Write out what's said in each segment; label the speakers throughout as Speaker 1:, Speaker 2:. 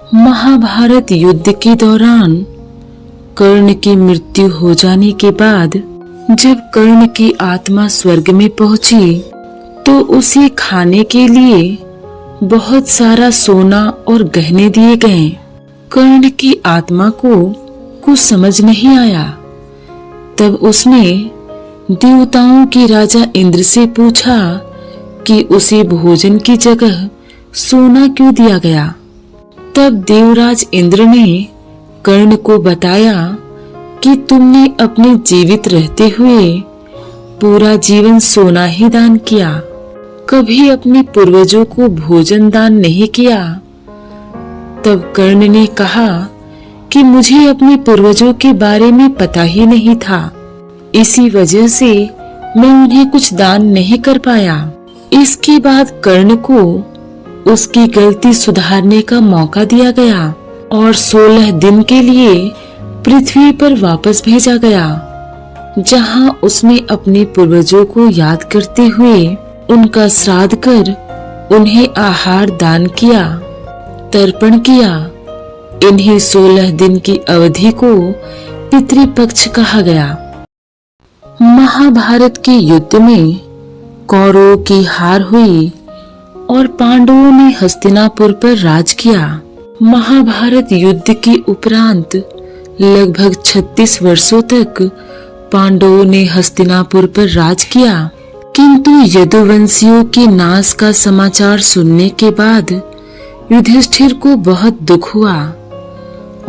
Speaker 1: महाभारत युद्ध के दौरान कर्ण की मृत्यु हो जाने के बाद जब कर्ण की आत्मा स्वर्ग में पहुंची तो उसे खाने के लिए बहुत सारा सोना और गहने दिए गए। कर्ण की आत्मा को कुछ समझ नहीं आया। तब उसने देवताओं के राजा इंद्र से पूछा कि उसे भोजन की जगह सोना क्यों दिया गया। तब देवराज इंद्र ने कर्ण को बताया कि तुमने अपने जीवित रहते हुए पूरा जीवन सोना ही दान किया, कभी अपने पूर्वजों को भोजन दान नहीं किया। तब कर्ण ने कहा कि मुझे अपने पूर्वजों के बारे में पता ही नहीं था, इसी वजह से मैं उन्हें कुछ दान नहीं कर पाया। इसके बाद कर्ण को उसकी गलती सुधारने का मौका दिया गया और 16 दिन के लिए पृथ्वी पर वापस भेजा गया, जहां उसने अपने पूर्वजों को याद करते हुए उनका श्राद्ध कर उन्हें आहार दान किया, तर्पण किया। इन्हीं 16 दिन की अवधि को पितृपक्ष कहा गया। महाभारत के युद्ध में कौरवों की हार हुई और पांडवों ने हस्तिनापुर पर राज किया। महाभारत युद्ध के उपरांत लगभग 36 वर्षों तक पांडवों ने हस्तिनापुर पर राज किया, किंतु यदुवंशियों के नाश का समाचार सुनने के बाद युधिष्ठिर को बहुत दुख हुआ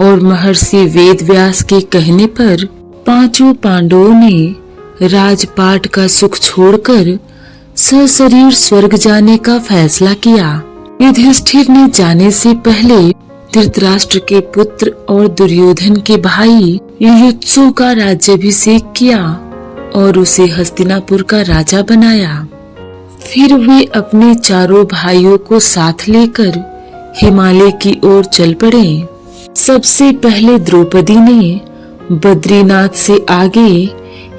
Speaker 1: और महर्षि वेदव्यास के कहने पर पांचों पांडवों ने राजपाट का सुख छोड़कर सशरीर स्वर्ग जाने का फैसला किया। युधिष्ठिर ने जाने से पहले धृतराष्ट्र के पुत्र और दुर्योधन के भाई युयुत्सु का राज्याभिषेक किया और उसे हस्तिनापुर का राजा बनाया। फिर वे अपने चारों भाइयों को साथ लेकर हिमालय की ओर चल पड़े। सबसे पहले द्रौपदी ने बद्रीनाथ से आगे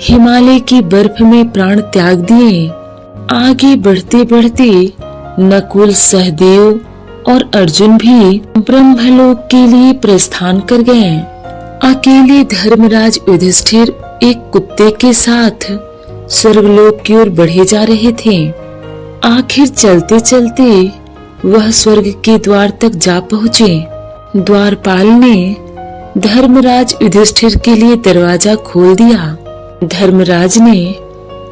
Speaker 1: हिमालय की बर्फ में प्राण त्याग दिए। आगे बढ़ते बढ़ते नकुल, सहदेव और अर्जुन भी ब्रह्मलोक के लिए प्रस्थान कर गए। अकेले धर्मराज युधिष्ठिर एक कुत्ते के साथ स्वर्गलोक की ओर बढ़े जा रहे थे। आखिर चलते चलते वह स्वर्ग के द्वार तक जा पहुँचे। द्वारपाल ने धर्मराज युधिष्ठिर के लिए दरवाजा खोल दिया। धर्मराज ने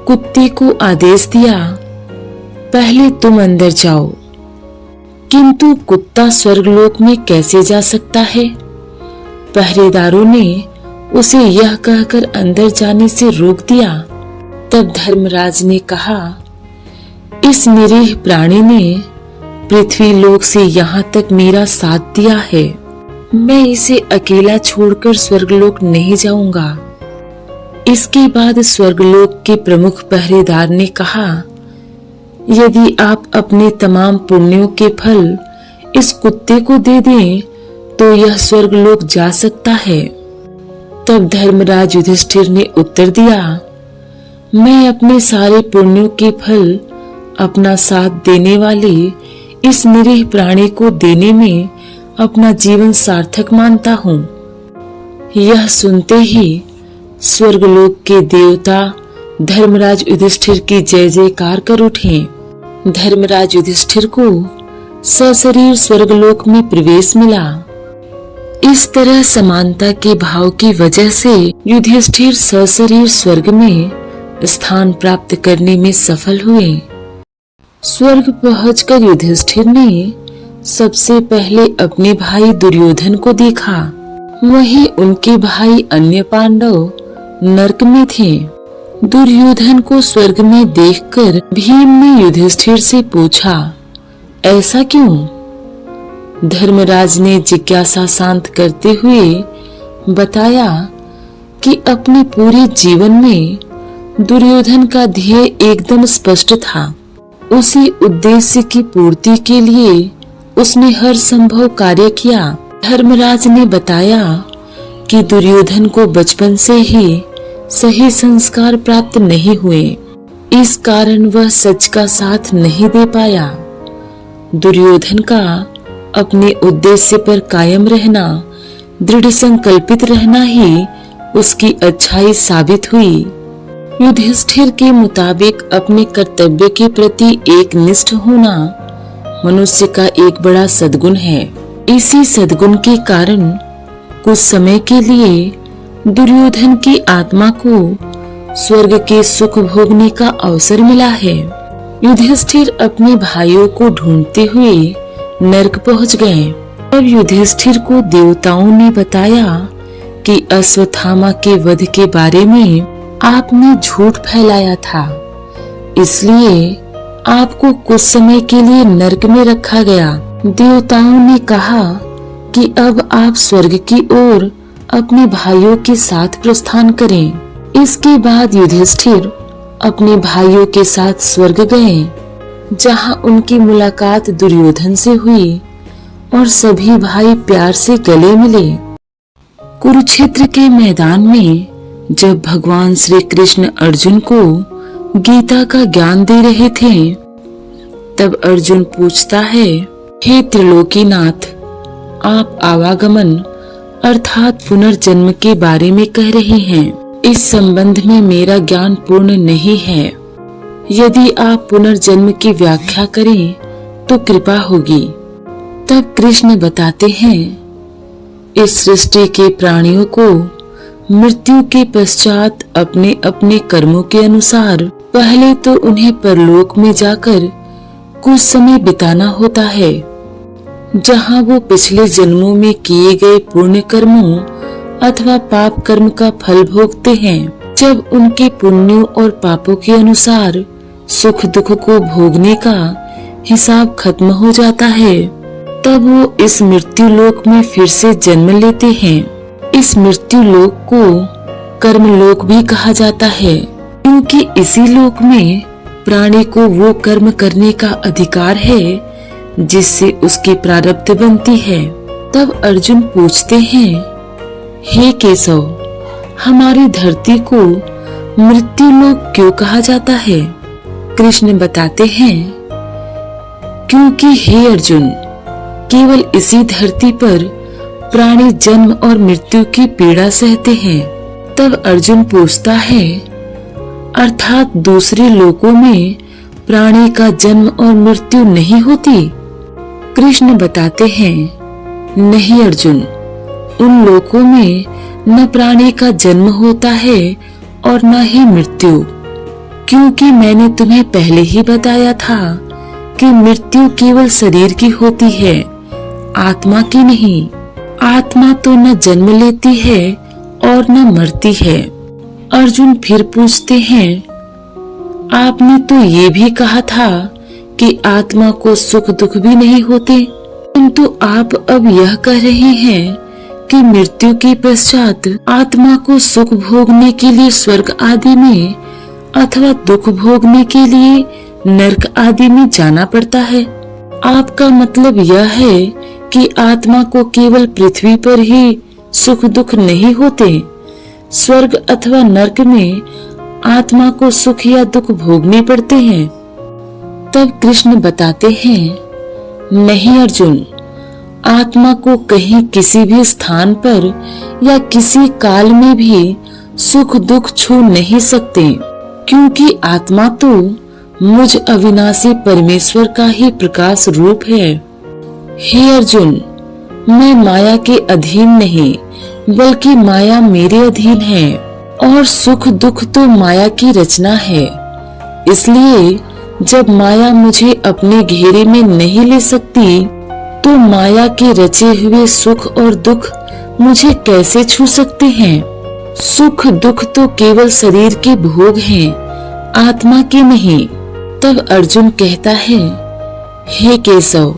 Speaker 1: कुत्ते को आदेश दिया, पहले तुम अंदर जाओ। किंतु कुत्ता स्वर्गलोक में कैसे जा सकता है? पहरेदारों ने उसे यह कहकर अंदर जाने से रोक दिया। तब धर्मराज ने कहा, इस निरीह प्राणी ने पृथ्वी लोक से यहाँ तक मेरा साथ दिया है, मैं इसे अकेला छोड़कर स्वर्गलोक नहीं जाऊंगा। इसके बाद स्वर्गलोक के प्रमुख पहरेदार ने कहा, यदि आप अपने तमाम पुण्यों के फल इस कुत्ते को दे दें तो यह स्वर्गलोक जा सकता है। तब धर्मराज युधिष्ठिर ने उत्तर दिया, मैं अपने सारे पुण्यों के फल अपना साथ देने वाले इस निरीह प्राणी को देने में अपना जीवन सार्थक मानता हूँ। यह सुनते ही स्वर्गलोक के देवता धर्मराज युधिष्ठिर की जय जयकार कर उठे। धर्मराज युधिष्ठिर को सशरीर स्वर्गलोक में प्रवेश मिला। इस तरह समानता के भाव की वजह से युधिष्ठिर सशरीर स्वर्ग में स्थान प्राप्त करने में सफल हुए। स्वर्ग पहुंचकर युधिष्ठिर ने सबसे पहले अपने भाई दुर्योधन को देखा। वहीं उनके भाई अन्य पांडव नरक में थे। दुर्योधन को स्वर्ग में देखकर भीम ने युधिष्ठिर से पूछा, ऐसा क्यों? धर्मराज ने जिज्ञासा शांत करते हुए बताया कि अपने पूरे जीवन में दुर्योधन का ध्येय एकदम स्पष्ट था। उसी उद्देश्य की पूर्ति के लिए उसने हर संभव कार्य किया। धर्मराज ने बताया कि दुर्योधन को बचपन से ही सही संस्कार प्राप्त नहीं हुए, इस कारण वह सच का साथ नहीं दे पाया। दुर्योधन का अपने उद्देश्य पर कायम रहना, दृढ़ संकल्पित रहना ही उसकी अच्छाई साबित हुई। युधिष्ठिर के मुताबिक अपने कर्तव्य के प्रति एकनिष्ठ होना मनुष्य का एक बड़ा सद्गुण है। इसी सद्गुण के कारण कुछ समय के लिए दुर्योधन की आत्मा को स्वर्ग के सुख भोगने का अवसर मिला है। युधिष्ठिर अपने भाइयों को ढूंढते हुए नरक पहुंच गए। अब युधिष्ठिर को देवताओं ने बताया कि अश्वत्थामा के वध के बारे में आपने झूठ फैलाया था, इसलिए आपको कुछ समय के लिए नरक में रखा गया। देवताओं ने कहा कि अब आप स्वर्ग की ओर अपने भाइयों के साथ प्रस्थान करें। इसके बाद युधिष्ठिर अपने भाइयों के साथ स्वर्ग गए, जहां उनकी मुलाकात दुर्योधन से हुई और सभी भाई प्यार से गले मिले। कुरुक्षेत्र के मैदान में जब भगवान श्री कृष्ण अर्जुन को गीता का ज्ञान दे रहे थे, तब अर्जुन पूछता है, हे त्रिलोकीनाथ, आप आवागमन अर्थात पुनर्जन्म के बारे में कह रहे हैं। इस संबंध में मेरा ज्ञान पूर्ण नहीं है। यदि आप पुनर्जन्म की व्याख्या करें तो कृपा होगी। तब कृष्ण बताते हैं, इस सृष्टि के प्राणियों को मृत्यु के पश्चात अपने अपने कर्मों के अनुसार पहले तो उन्हें परलोक में जाकर कुछ समय बिताना होता है, जहां वो पिछले जन्मों में किए गए पुण्य कर्मों अथवा पाप कर्म का फल भोगते हैं। जब उनके पुण्यों और पापों के अनुसार सुख दुख को भोगने का हिसाब खत्म हो जाता है, तब वो इस मृत्यु लोक में फिर से जन्म लेते हैं। इस मृत्यु लोक को कर्म लोक भी कहा जाता है, क्योंकि इसी लोक में प्राणी को वो कर्म करने का अधिकार है जिससे उसकी प्रारब्ध बनती है। तब अर्जुन पूछते हैं, हे केशव, हमारी धरती को मृत्यु लोक क्यों कहा जाता है? कृष्ण बताते हैं, क्योंकि हे अर्जुन, केवल इसी धरती पर प्राणी जन्म और मृत्यु की पीड़ा सहते हैं। तब अर्जुन पूछता है, अर्थात दूसरे लोकों में प्राणी का जन्म और मृत्यु नहीं होती? कृष्ण बताते हैं, नहीं अर्जुन, उन लोकों में न प्राणी का जन्म होता है और न ही मृत्यु, क्योंकि मैंने तुम्हें पहले ही बताया था कि मृत्यु केवल शरीर की होती है, आत्मा की नहीं। आत्मा तो न जन्म लेती है और न मरती है। अर्जुन फिर पूछते हैं, आपने तो ये भी कहा था कि आत्मा को सुख दुख भी नहीं होते, किंतु आप अब यह कह रहे हैं कि मृत्यु के पश्चात आत्मा को सुख भोगने के लिए स्वर्ग आदि में अथवा दुख भोगने के लिए नरक आदि में जाना पड़ता है। आपका मतलब यह है कि आत्मा को केवल पृथ्वी पर ही सुख दुख नहीं होते, स्वर्ग अथवा नरक में आत्मा को सुख या दुख भोगने पड़ते हैं। तब कृष्ण बताते हैं, नहीं अर्जुन, आत्मा को कहीं किसी भी स्थान पर या किसी काल में भी सुख दुख छू नहीं सकते, क्योंकि आत्मा तो मुझ अविनाशी परमेश्वर का ही प्रकाश रूप है। हे अर्जुन, मैं माया के अधीन नहीं, बल्कि माया मेरे अधीन है, और सुख दुख तो माया की रचना है। इसलिए जब माया मुझे अपने घेरे में नहीं ले सकती, तो माया के रचे हुए सुख और दुख मुझे कैसे छू सकते हैं? सुख दुख तो केवल शरीर के भोग हैं, आत्मा के नहीं। तब अर्जुन कहता है, हे केशव,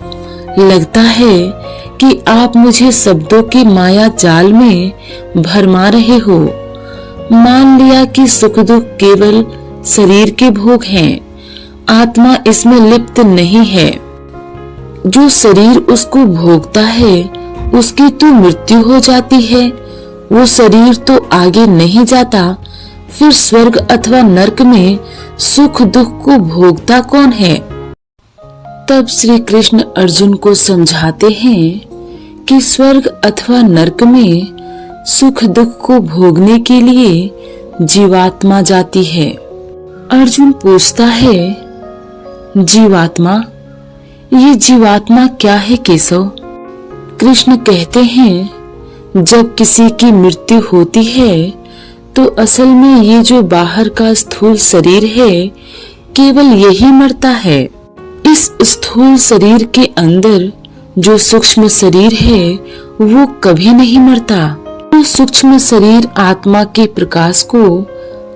Speaker 1: लगता है कि आप मुझे शब्दों के माया जाल में भरमा रहे हो। मान लिया कि सुख दुख केवल शरीर के भोग हैं, आत्मा इसमें लिप्त नहीं है। जो शरीर उसको भोगता है उसकी तो मृत्यु हो जाती है, वो शरीर तो आगे नहीं जाता, फिर स्वर्ग अथवा नरक में सुख दुख को भोगता कौन है? तब श्री कृष्ण अर्जुन को समझाते हैं कि स्वर्ग अथवा नरक में सुख दुख को भोगने के लिए जीवात्मा जाती है। अर्जुन पूछता है, जीवात्मा, ये जीवात्मा क्या है केशव? कृष्ण कहते हैं, जब किसी की मृत्यु होती है तो असल में ये जो बाहर का स्थूल शरीर है केवल यही मरता है। इस स्थूल शरीर के अंदर जो सूक्ष्म शरीर है वो कभी नहीं मरता। वो सूक्ष्म शरीर आत्मा के प्रकाश को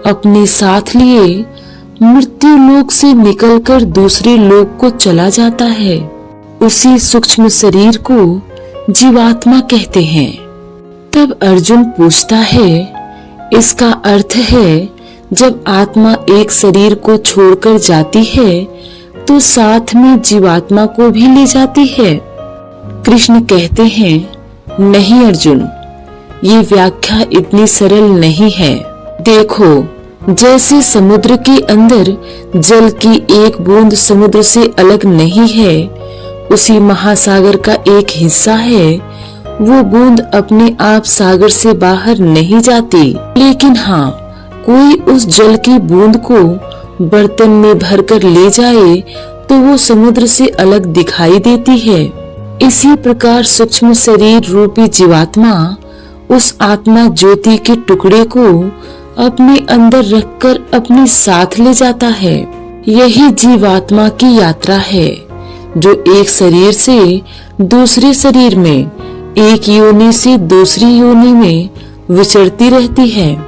Speaker 1: अपने साथ लिए मृत्यु लोक से निकलकर दूसरे लोक को चला जाता है। उसी सूक्ष्म शरीर को जीवात्मा कहते हैं। तब अर्जुन पूछता है, इसका अर्थ है जब आत्मा एक शरीर को छोड़कर जाती है तो साथ में जीवात्मा को भी ले जाती है? कृष्ण कहते हैं, नहीं अर्जुन, ये व्याख्या इतनी सरल नहीं है। देखो, जैसे समुद्र के अंदर जल की एक बूंद समुद्र से अलग नहीं है, उसी महासागर का एक हिस्सा है, वो बूंद अपने आप सागर से बाहर नहीं जाती। लेकिन हाँ, कोई उस जल की बूंद को बर्तन में भरकर ले जाए तो वो समुद्र से अलग दिखाई देती है। इसी प्रकार सूक्ष्म शरीर रूपी जीवात्मा उस आत्मा ज्योति के टुकड़े को अपने अंदर रखकर अपने साथ ले जाता है। यही जीवात्मा की यात्रा है, जो एक शरीर से दूसरे शरीर में, एक योनि से दूसरी योनि में विचरती रहती है।